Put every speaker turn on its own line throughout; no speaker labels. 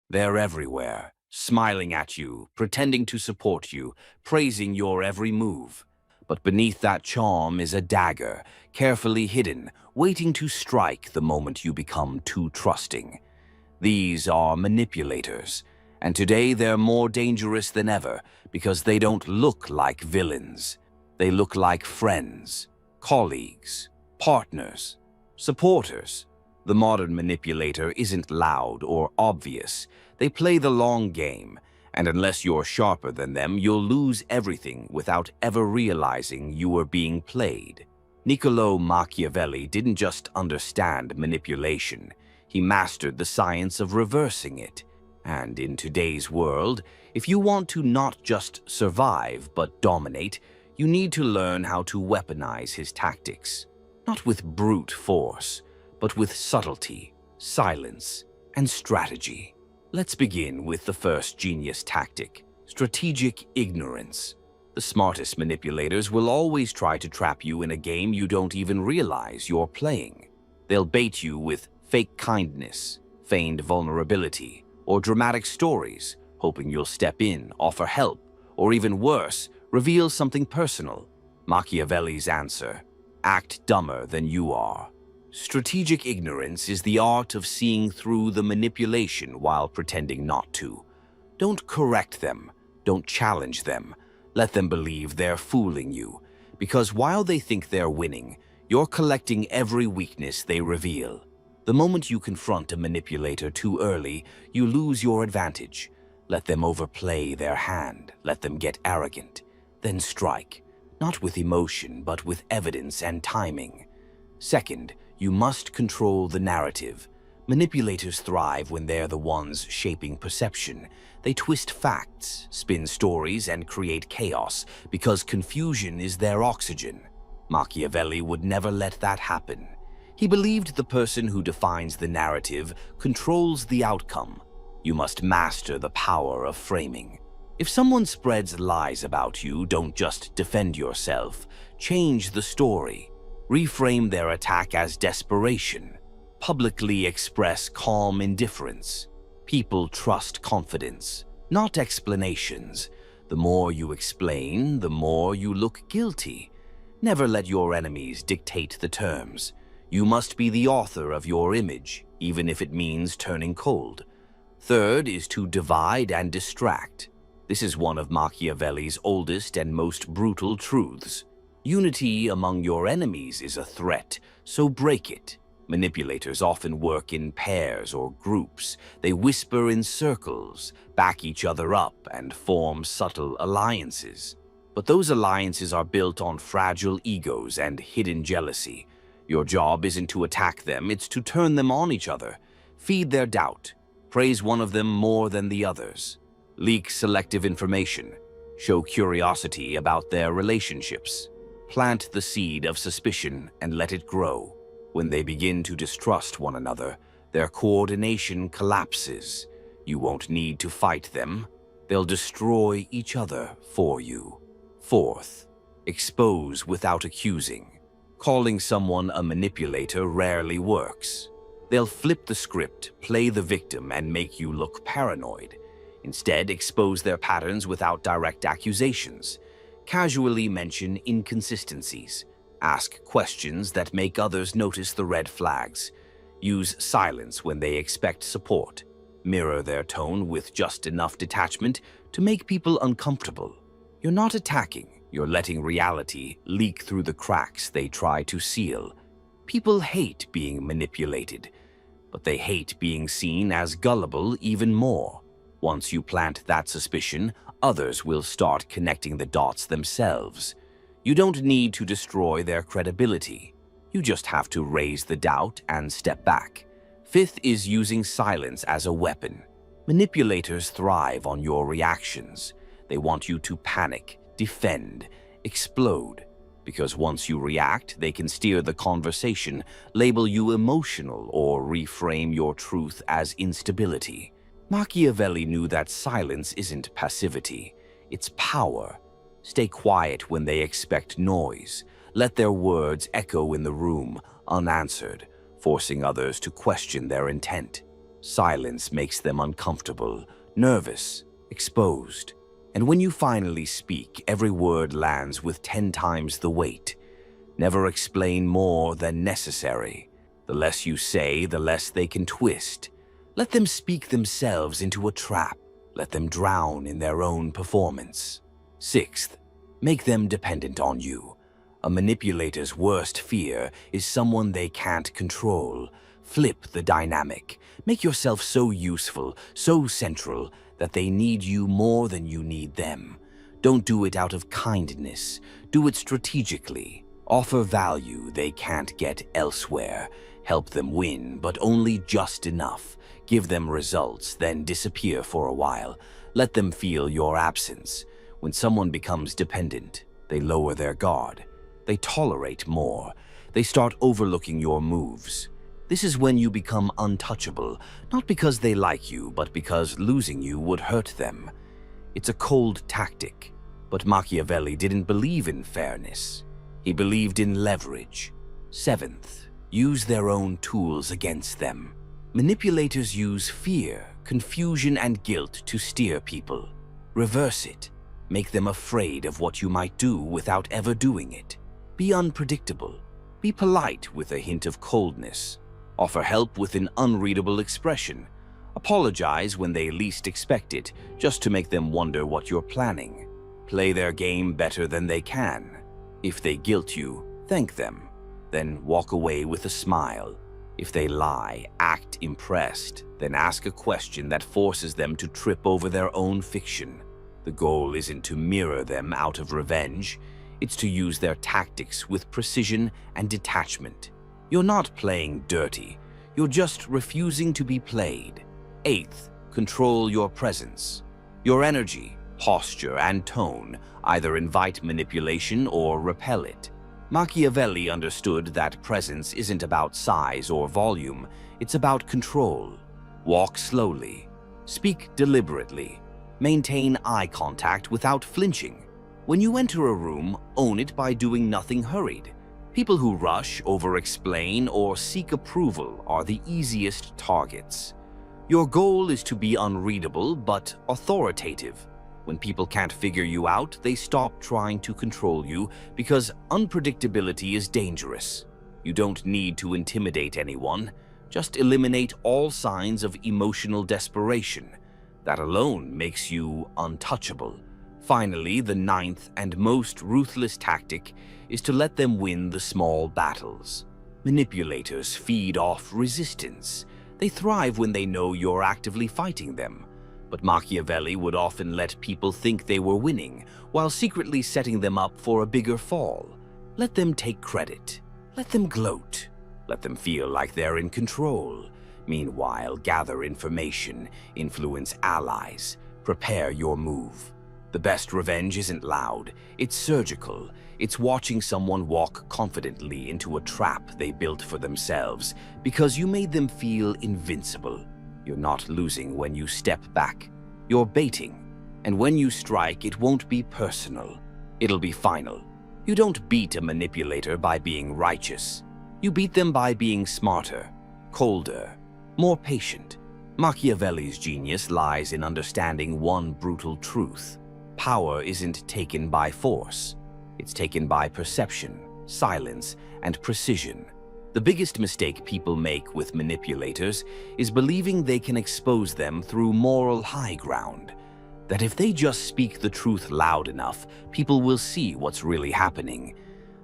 They're everywhere, smiling at you, pretending to support you, praising your every move. But beneath that charm is a dagger, carefully hidden, waiting to strike the moment you become too trusting. These are manipulators, and today they're more dangerous than ever because they don't look like villains. They look like friends, colleagues, partners, supporters. The modern manipulator isn't loud or obvious. They play the long game, and unless you're sharper than them, you'll lose everything without ever realizing you were being played. Niccolò Machiavelli didn't just understand manipulation, he mastered the science of reversing it. And in today's world, if you want to not just survive but dominate, you need to learn how to weaponize his tactics. Not with brute force, but with subtlety, silence, and strategy. Let's begin with the first genius tactic, strategic ignorance. The smartest manipulators will always try to trap you in a game you don't even realize you're playing. They'll bait you with fake kindness, feigned vulnerability, or dramatic stories, hoping you'll step in, offer help, or even worse, reveal something personal. Machiavelli's answer: act dumber than you are. Strategic ignorance is the art of seeing through the manipulation while pretending not to. Don't correct them. Don't challenge them. Let them believe they're fooling you, because while they think they're winning, you're collecting every weakness they reveal. The moment you confront a manipulator too early, you lose your advantage. Let them overplay their hand. Let them get arrogant. Then strike, not with emotion, but with evidence and timing. Second, you must control the narrative. Manipulators thrive when they're the ones shaping perception. They twist facts, spin stories, and create chaos because confusion is their oxygen. Machiavelli would never let that happen. He believed the person who defines the narrative controls the outcome. You must master the power of framing. If someone spreads lies about you, don't just defend yourself. Change the story. Reframe their attack as desperation. Publicly express calm indifference. People trust confidence, not explanations. The more you explain, the more you look guilty. Never let your enemies dictate the terms. You must be the author of your image, even if it means turning cold. Third is to divide and distract. This is one of Machiavelli's oldest and most brutal truths. Unity among your enemies is a threat, so break it. Manipulators often work in pairs or groups. They whisper in circles, back each other up, and form subtle alliances. But those alliances are built on fragile egos and hidden jealousy. Your job isn't to attack them, it's to turn them on each other. Feed their doubt. Praise one of them more than the others. Leak selective information. Show curiosity about their relationships. Plant the seed of suspicion and let it grow. When they begin to distrust one another, their coordination collapses. You won't need to fight them. They'll destroy each other for you. Fourth, expose without accusing. Calling someone a manipulator rarely works. They'll flip the script, play the victim, and make you look paranoid. Instead, expose their patterns without direct accusations. Casually mention inconsistencies. Ask questions that make others notice the red flags. Use silence when they expect support. Mirror their tone with just enough detachment to make people uncomfortable. You're not attacking. You're letting reality leak through the cracks they try to seal. People hate being manipulated, but they hate being seen as gullible even more. Once you plant that suspicion, others will start connecting the dots themselves. You don't need to destroy their credibility. You just have to raise the doubt and step back. Fifth is using silence as a weapon. Manipulators thrive on your reactions. They want you to panic, defend, explode. Because once you react, they can steer the conversation, label you emotional, or reframe your truth as instability. Machiavelli knew that silence isn't passivity, it's power. Stay quiet when they expect noise. Let their words echo in the room, unanswered, forcing others to question their intent. Silence makes them uncomfortable, nervous, exposed. And when you finally speak, every word lands with 10 times the weight. Never explain more than necessary. The less you say, the less they can twist. Let them speak themselves into a trap. Let them drown in their own performance. Sixth, make them dependent on you. A manipulator's worst fear is someone they can't control. Flip the dynamic. Make yourself so useful, so central, that they need you more than you need them. Don't do it out of kindness. Do it strategically. Offer value they can't get elsewhere. Help them win, but only just enough. Give them results, then disappear for a while. Let them feel your absence. When someone becomes dependent, they lower their guard. They tolerate more. They start overlooking your moves. This is when you become untouchable, not because they like you, but because losing you would hurt them. It's a cold tactic, but Machiavelli didn't believe in fairness. He believed in leverage. Seventh, use their own tools against them. Manipulators use fear, confusion, and guilt to steer people. Reverse it. Make them afraid of what you might do without ever doing it. Be unpredictable. Be polite with a hint of coldness. Offer help with an unreadable expression. Apologize when they least expect it, just to make them wonder what you're planning. Play their game better than they can. If they guilt you, thank them. Then walk away with a smile. If they lie, act impressed. Then ask a question that forces them to trip over their own fiction. The goal isn't to mirror them out of revenge. It's to use their tactics with precision and detachment. You're not playing dirty. You're just refusing to be played. Eighth, control your presence. Your energy, posture, and tone either invite manipulation or repel it. Machiavelli understood that presence isn't about size or volume. It's about control. Walk slowly. Speak deliberately. Maintain eye contact without flinching. When you enter a room, own it by doing nothing hurried. People who rush, over-explain, or seek approval are the easiest targets. Your goal is to be unreadable but authoritative. When people can't figure you out, they stop trying to control you because unpredictability is dangerous. You don't need to intimidate anyone. Just eliminate all signs of emotional desperation. That alone makes you untouchable. Finally, the ninth and most ruthless tactic is to let them win the small battles. Manipulators feed off resistance. They thrive when they know you're actively fighting them. But Machiavelli would often let people think they were winning, while secretly setting them up for a bigger fall. Let them take credit. Let them gloat. Let them feel like they're in control. Meanwhile, gather information, influence allies, prepare your move. The best revenge isn't loud, it's surgical. It's watching someone walk confidently into a trap they built for themselves because you made them feel invincible. You're not losing when you step back. You're baiting. And when you strike, it won't be personal. It'll be final. You don't beat a manipulator by being righteous. You beat them by being smarter, colder, more patient. Machiavelli's genius lies in understanding one brutal truth. Power isn't taken by force. It's taken by perception, silence, and precision. The biggest mistake people make with manipulators is believing they can expose them through moral high ground. That if they just speak the truth loud enough, people will see what's really happening.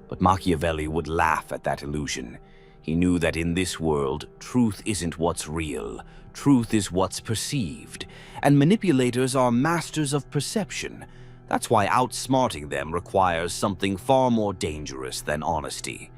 But Machiavelli would laugh at that illusion. He knew that in this world, truth isn't what's real. Truth is what's perceived. And manipulators are masters of perception. That's why outsmarting them requires something far more dangerous than honesty.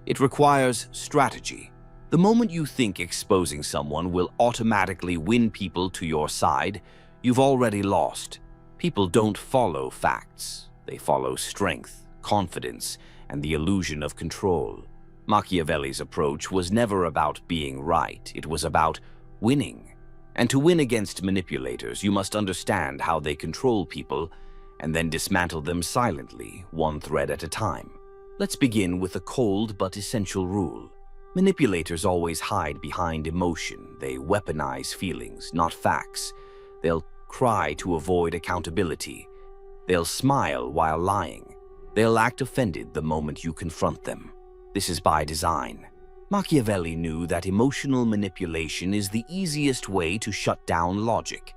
It requires strategy. The moment you think exposing someone will automatically win people to your side, you've already lost. People don't follow facts. They follow strength, confidence, and the illusion of control. Machiavelli's approach was never about being right. It was about winning. And to win against manipulators, you must understand how they control people and then dismantle them silently, one thread at a time. Let's begin with a cold but essential rule. Manipulators always hide behind emotion. They weaponize feelings, not facts. They'll cry to avoid accountability. They'll smile while lying. They'll act offended the moment you confront them. This is by design. Machiavelli knew that emotional manipulation is the easiest way to shut down logic.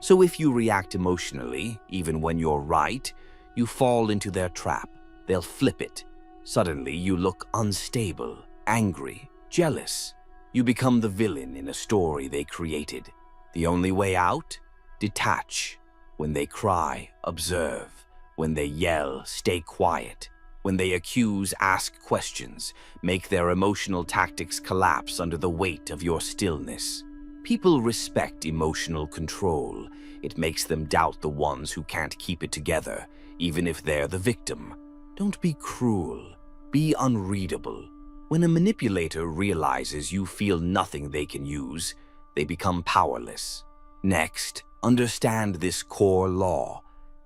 So if you react emotionally, even when you're right, you fall into their trap. They'll flip it. Suddenly, you look unstable, angry, jealous. You become the villain in a story they created. The only way out? Detach. When they cry, observe. When they yell, stay quiet. When they accuse, ask questions. Make their emotional tactics collapse under the weight of your stillness. People respect emotional control. It makes them doubt the ones who can't keep it together, even if they're the victim. Don't be cruel. Be unreadable. When a manipulator realizes you feel nothing they can use, they become powerless. Next, understand this core law.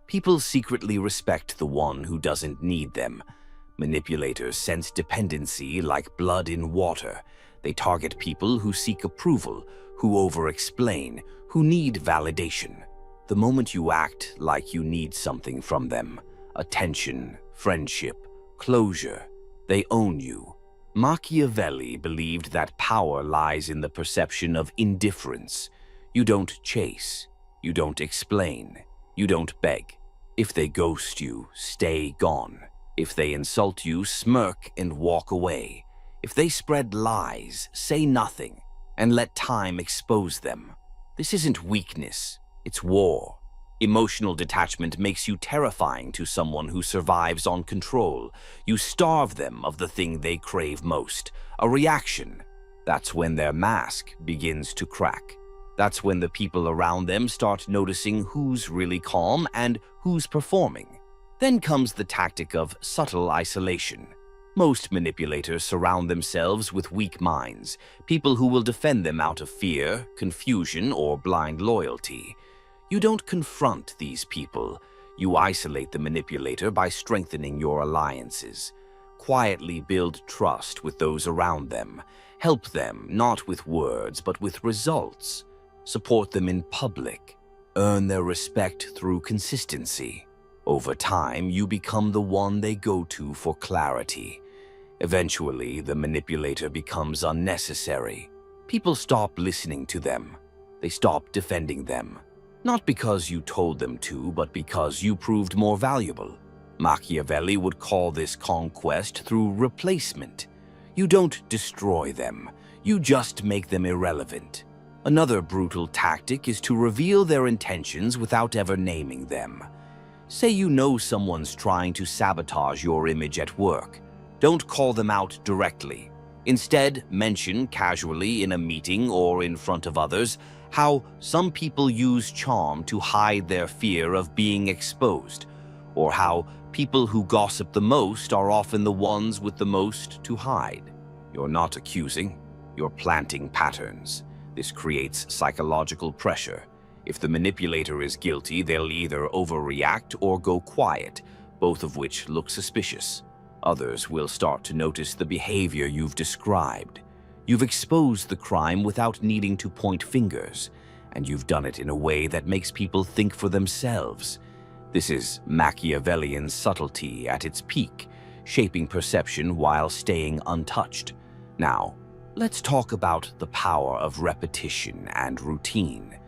People secretly respect the one who doesn't need them. Manipulators sense dependency like blood in water. They target people who seek approval, who over-explain, who need validation. The moment you act like you need something from them, attention, friendship, closure, they own you. Machiavelli believed that power lies in the perception of indifference. You don't chase. You don't explain. You don't beg. If they ghost you, stay gone. If they insult you, smirk and walk away. If they spread lies, say nothing, and let time expose them. This isn't weakness, it's war. Emotional detachment makes you terrifying to someone who survives on control. You starve them of the thing they crave most, a reaction. That's when their mask begins to crack. That's when the people around them start noticing who's really calm and who's performing. Then comes the tactic of subtle isolation. Most manipulators surround themselves with weak minds, people who will defend them out of fear, confusion, or blind loyalty. You don't confront these people. You isolate the manipulator by strengthening your alliances. Quietly build trust with those around them. Help them, not with words, but with results. Support them in public. Earn their respect through consistency. Over time, you become the one they go to for clarity. Eventually, the manipulator becomes unnecessary. People stop listening to them. They stop defending them. Not because you told them to, but because you proved more valuable. Machiavelli would call this conquest through replacement. You don't destroy them. You just make them irrelevant. Another brutal tactic is to reveal their intentions without ever naming them. Say you know someone's trying to sabotage your image at work. Don't call them out directly. Instead, mention casually in a meeting or in front of others how some people use charm to hide their fear of being exposed, or how people who gossip the most are often the ones with the most to hide. You're not accusing, you're planting patterns. This creates psychological pressure. If the manipulator is guilty, they'll either overreact or go quiet, both of which look suspicious. Others will start to notice the behavior you've described. You've exposed the crime without needing to point fingers, and you've done it in a way that makes people think for themselves. This is Machiavellian subtlety at its peak, shaping perception while staying untouched. Now, let's talk about the power of repetition and routine.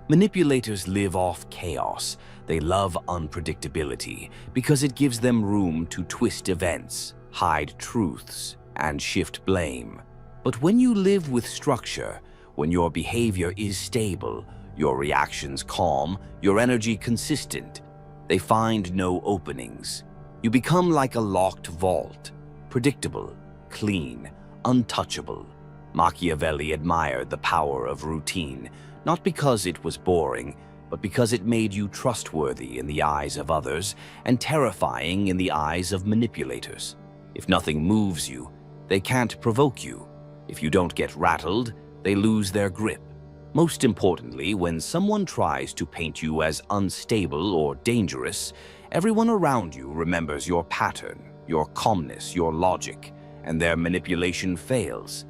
Manipulators live off chaos. They love unpredictability because it gives them room to twist events, hide truths, and shift blame. But when you live with structure, when your behavior is stable, your reactions calm, your energy consistent, they find no openings. You become like a locked vault, predictable, clean, untouchable. Machiavelli admired the power of routine, not because it was boring, but because it made you trustworthy in the eyes of others and terrifying in the eyes of manipulators. If nothing moves you, they can't provoke you. If you don't get rattled, they lose their grip. Most importantly, when someone tries to paint you as unstable or dangerous, everyone around you remembers your pattern, your calmness, your logic, and their manipulation fails.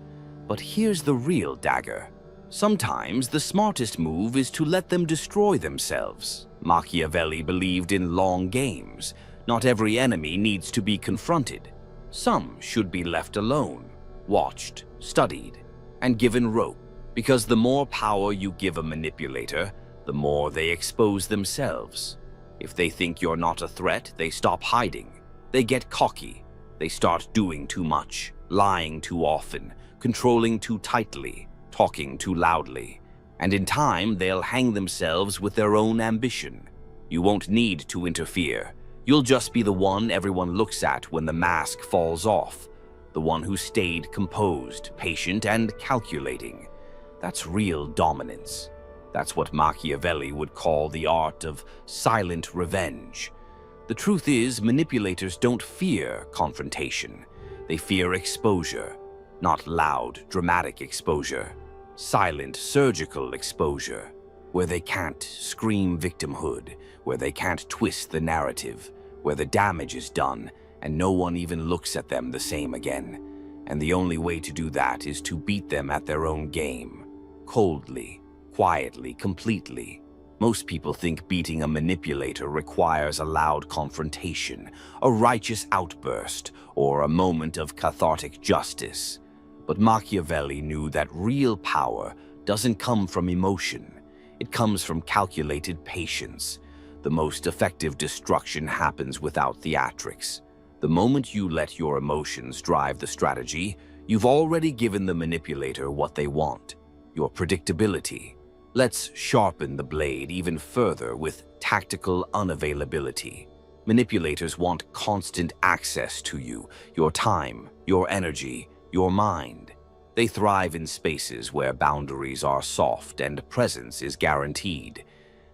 But here's the real dagger. Sometimes the smartest move is to let them destroy themselves. Machiavelli believed in long games. Not every enemy needs to be confronted. Some should be left alone, watched, studied, and given rope. Because the more power you give a manipulator, the more they expose themselves. If they think you're not a threat, they stop hiding. They get cocky. They start doing too much, lying too often, controlling too tightly, talking too loudly. And in time, they'll hang themselves with their own ambition. You won't need to interfere. You'll just be the one everyone looks at when the mask falls off, the one who stayed composed, patient, and calculating. That's real dominance. That's what Machiavelli would call the art of silent revenge. The truth is, manipulators don't fear confrontation. They fear exposure, not loud, dramatic exposure. Silent, surgical exposure, where they can't scream victimhood, where they can't twist the narrative, where the damage is done and no one even looks at them the same again. And the only way to do that is to beat them at their own game, coldly, quietly, completely. Most people think beating a manipulator requires a loud confrontation, a righteous outburst, or a moment of cathartic justice. But Machiavelli knew that real power doesn't come from emotion. It comes from calculated patience. The most effective destruction happens without theatrics. The moment you let your emotions drive the strategy, you've already given the manipulator what they want, your predictability. Let's sharpen the blade even further with tactical unavailability. Manipulators want constant access to you, your time, your energy, your mind. They thrive in spaces where boundaries are soft and presence is guaranteed.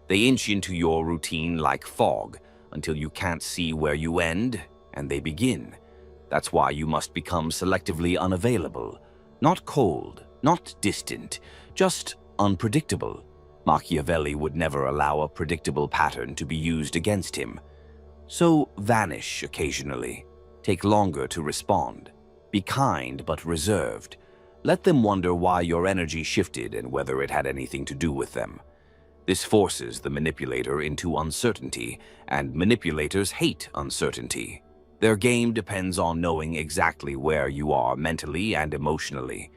They inch into your routine like fog until you can't see where you end and they begin. That's why you must become selectively unavailable. Not cold, not distant, just unpredictable. Machiavelli would never allow a predictable pattern to be used against him. So vanish occasionally. Take longer to respond. Be kind but reserved. Let them wonder why your energy shifted and whether it had anything to do with them. This forces the manipulator into uncertainty, and manipulators hate uncertainty. Their game depends on knowing exactly where you are mentally and emotionally.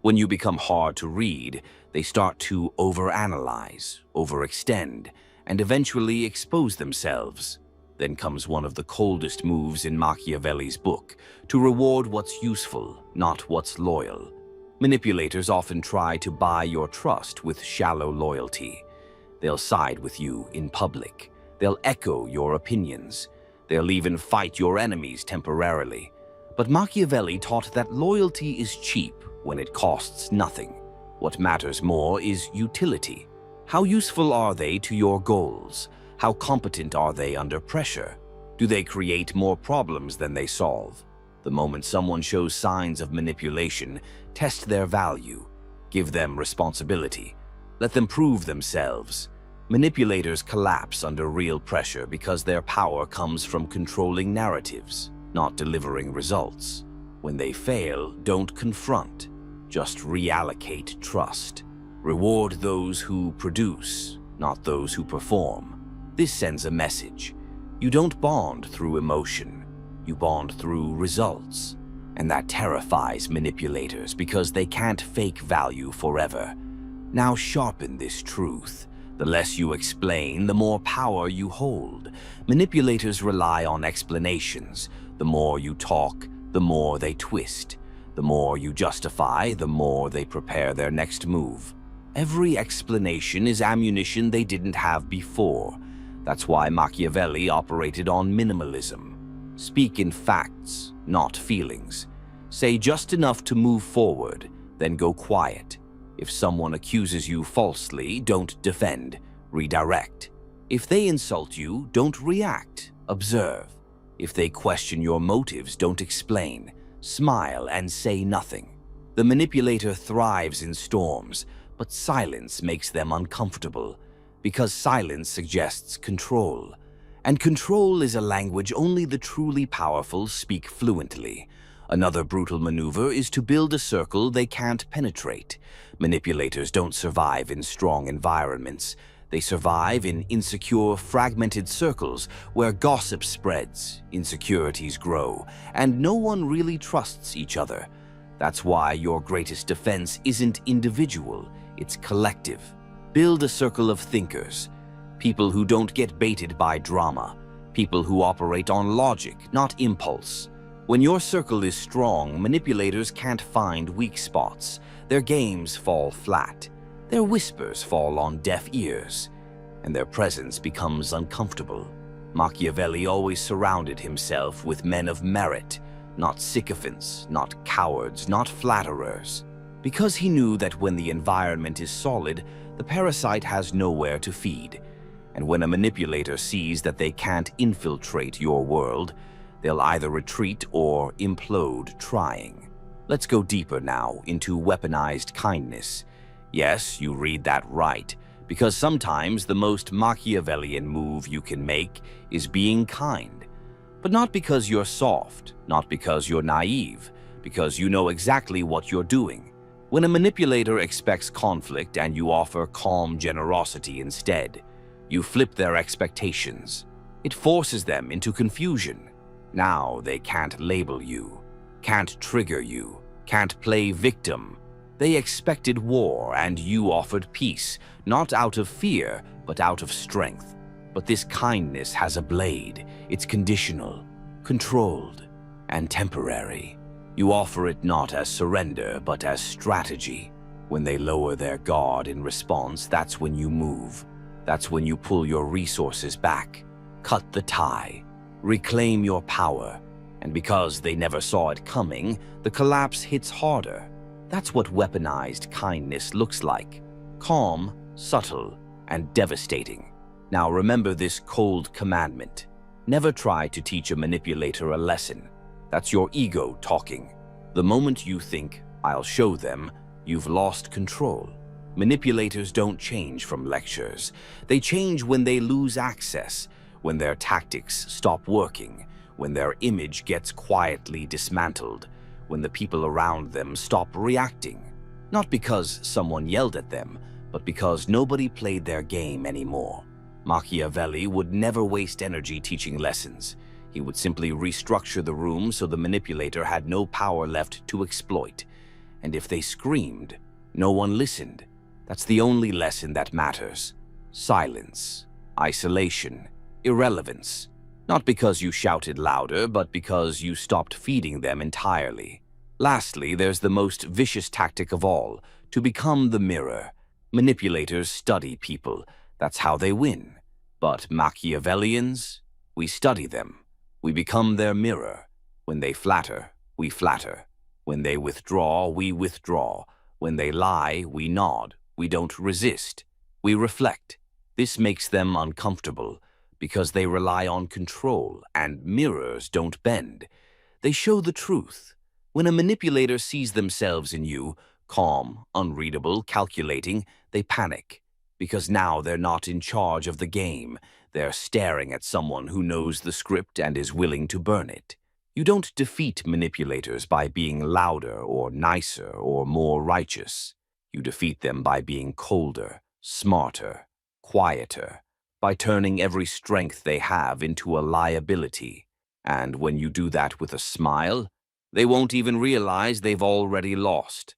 When you become hard to read, they start to overanalyze, overextend, and eventually expose themselves. Then comes one of the coldest moves in Machiavelli's book, to reward what's useful, not what's loyal. Manipulators often try to buy your trust with shallow loyalty. They'll side with you in public. They'll echo your opinions. They'll even fight your enemies temporarily. But Machiavelli taught that loyalty is cheap when it costs nothing. What matters more is utility. How useful are they to your goals? How competent are they under pressure? Do they create more problems than they solve? The moment someone shows signs of manipulation, test their value. Give them responsibility. Let them prove themselves. Manipulators collapse under real pressure because their power comes from controlling narratives, not delivering results. When they fail, don't confront. Just reallocate trust. Reward those who produce, not those who perform. This sends a message. You don't bond through emotion. You bond through results. And that terrifies manipulators because they can't fake value forever. Now sharpen this truth. The less you explain, the more power you hold. Manipulators rely on explanations. The more you talk, the more they twist. The more you justify, the more they prepare their next move. Every explanation is ammunition they didn't have before. That's why Machiavelli operated on minimalism. Speak in facts, not feelings. Say just enough to move forward, then go quiet. If someone accuses you falsely, don't defend, redirect. If they insult you, don't react, observe. If they question your motives, don't explain, smile and say nothing. The manipulator thrives in storms, but silence makes them uncomfortable, because silence suggests control. And control is a language only the truly powerful speak fluently. Another brutal maneuver is to build a circle they can't penetrate. Manipulators don't survive in strong environments. They survive in insecure, fragmented circles where gossip spreads, insecurities grow, and no one really trusts each other. That's why your greatest defense isn't individual, it's collective. Build a circle of thinkers, people who don't get baited by drama, people who operate on logic, not impulse. When your circle is strong, manipulators can't find weak spots. Their games fall flat. Their whispers fall on deaf ears, and their presence becomes uncomfortable. Machiavelli always surrounded himself with men of merit, not sycophants, not cowards, not flatterers, because he knew that when the environment is solid, the parasite has nowhere to feed. And when a manipulator sees that they can't infiltrate your world, they'll either retreat or implode trying. Let's go deeper now into weaponized kindness. Yes, you read that right, because sometimes the most Machiavellian move you can make is being kind. But not because you're soft, not because you're naive, because you know exactly what you're doing. When a manipulator expects conflict and you offer calm generosity instead, you flip their expectations. It forces them into confusion. Now they can't label you, can't trigger you, can't play victim. They expected war and you offered peace, not out of fear, but out of strength. But this kindness has a blade. It's conditional, controlled, and temporary. You offer it not as surrender, but as strategy. When they lower their guard in response, that's when you move. That's when you pull your resources back, cut the tie, reclaim your power. And because they never saw it coming, the collapse hits harder. That's what weaponized kindness looks like. Calm, subtle, and devastating. Now remember this cold commandment. Never try to teach a manipulator a lesson. That's your ego talking. The moment you think, I'll show them, you've lost control. Manipulators don't change from lectures. They change when they lose access, when their tactics stop working, when their image gets quietly dismantled, when the people around them stop reacting. Not because someone yelled at them, but because nobody played their game anymore. Machiavelli would never waste energy teaching lessons. He would simply restructure the room so the manipulator had no power left to exploit. And if they screamed, no one listened. That's the only lesson that matters. Silence, isolation, irrelevance. Not because you shouted louder, but because you stopped feeding them entirely. Lastly, there's the most vicious tactic of all, to become the mirror. Manipulators study people. That's how they win. But Machiavellians, we study them. We become their mirror. When they flatter, we flatter. When they withdraw, we withdraw. When they lie, we nod. We don't resist. We reflect. This makes them uncomfortable because they rely on control, and mirrors don't bend. They show the truth. When a manipulator sees themselves in you, calm, unreadable, calculating, they panic. Because now they're not in charge of the game. They're staring at someone who knows the script and is willing to burn it. You don't defeat manipulators by being louder or nicer or more righteous. You defeat them by being colder, smarter, quieter, by turning every strength they have into a liability. And when you do that with a smile, they won't even realize they've already lost.